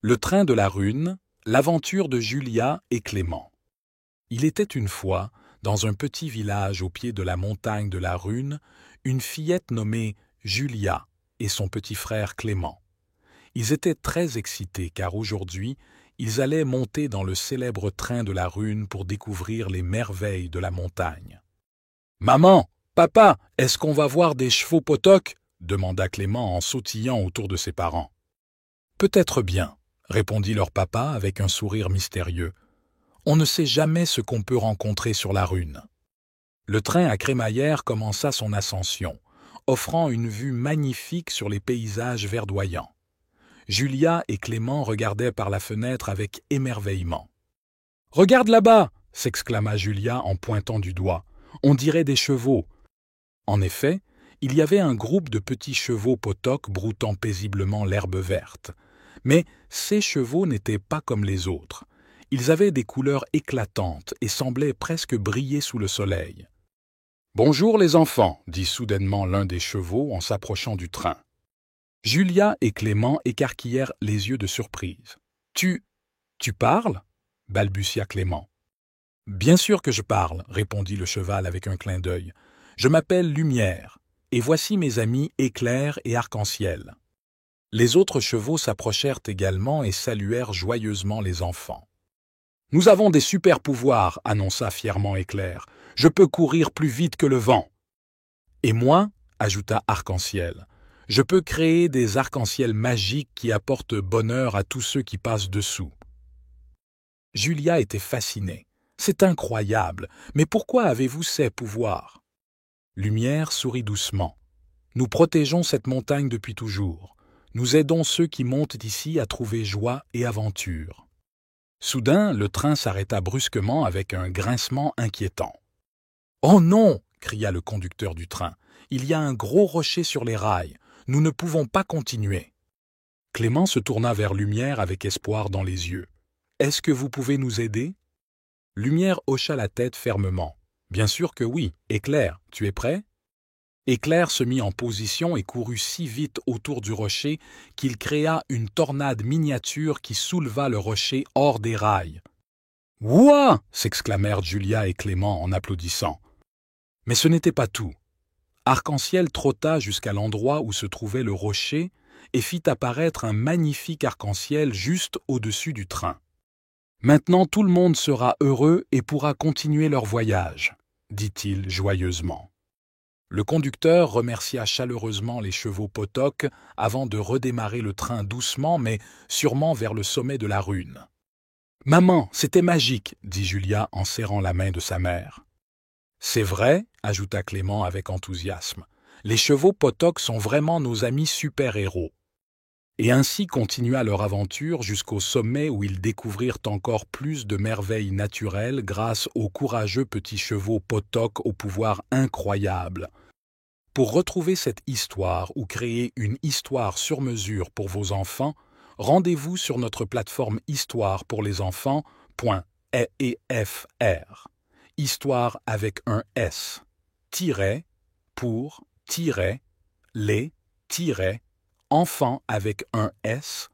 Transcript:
Le train de la Rune, l'aventure de Julia et Clément. Il était une fois, dans un petit village au pied de la montagne de la Rune, une fillette nommée Julia et son petit frère Clément. Ils étaient très excités car aujourd'hui, ils allaient monter dans le célèbre train de la Rune pour découvrir les merveilles de la montagne. « Maman, papa, est-ce qu'on va voir des chevaux potocs ?» demanda Clément en sautillant autour de ses parents. « Peut-être bien, » répondit leur papa avec un sourire mystérieux. « On ne sait jamais ce qu'on peut rencontrer sur la Rune. » Le train à crémaillère commença son ascension, offrant une vue magnifique sur les paysages verdoyants. Julia et Clément regardaient par la fenêtre avec émerveillement. « Regarde là-bas !» s'exclama Julia en pointant du doigt. « On dirait des chevaux. » En effet, il y avait un groupe de petits chevaux potocs broutant paisiblement l'herbe verte. Mais ces chevaux n'étaient pas comme les autres. Ils avaient des couleurs éclatantes et semblaient presque briller sous le soleil. « Bonjour les enfants !» dit soudainement l'un des chevaux en s'approchant du train. Julia et Clément écarquillèrent les yeux de surprise. « Tu parles ?» balbutia Clément. « Bien sûr que je parle, » répondit le cheval avec un clin d'œil. « Je m'appelle Lumière, et voici mes amis Éclair et Arc-en-Ciel. » Les autres chevaux s'approchèrent également et saluèrent joyeusement les enfants. « Nous avons des super-pouvoirs, » annonça fièrement Éclair. « Je peux courir plus vite que le vent. »« Et moi, » ajouta Arc-en-Ciel, « je peux créer des arcs-en-ciel magiques qui apportent bonheur à tous ceux qui passent dessous. » Julia était fascinée. « C'est incroyable, mais pourquoi avez-vous ces pouvoirs ?» Lumière sourit doucement. « Nous protégeons cette montagne depuis toujours. Nous aidons ceux qui montent ici à trouver joie et aventure. » Soudain, le train s'arrêta brusquement avec un grincement inquiétant. « Oh non !» cria le conducteur du train. « Il y a un gros rocher sur les rails. Nous ne pouvons pas continuer. » Clément se tourna vers Lumière avec espoir dans les yeux. « Est-ce que vous pouvez nous aider ?» Lumière hocha la tête fermement. « Bien sûr que oui. Éclair, tu es prêt ?» Éclair se mit en position et courut si vite autour du rocher qu'il créa une tornade miniature qui souleva le rocher hors des rails. « Ouah !» s'exclamèrent Julia et Clément en applaudissant. Mais ce n'était pas tout. Arc-en-Ciel trotta jusqu'à l'endroit où se trouvait le rocher et fit apparaître un magnifique arc-en-ciel juste au-dessus du train. « Maintenant tout le monde sera heureux et pourra continuer leur voyage, » dit-il joyeusement. Le conducteur remercia chaleureusement les chevaux potocs avant de redémarrer le train doucement mais sûrement vers le sommet de la Rune. « Maman, c'était magique !» dit Julia en serrant la main de sa mère. « C'est vrai ?» ajouta Clément avec enthousiasme. « Les chevaux potocs sont vraiment nos amis super-héros. » Et ainsi continua leur aventure jusqu'au sommet où ils découvrirent encore plus de merveilles naturelles grâce aux courageux petits chevaux potocs au pouvoir incroyable. Pour retrouver cette histoire ou créer une histoire sur mesure pour vos enfants, rendez-vous sur notre plateforme Histoire pour les enfants.fr. Histoire avec un S. Pour les enfants avec un S.fr.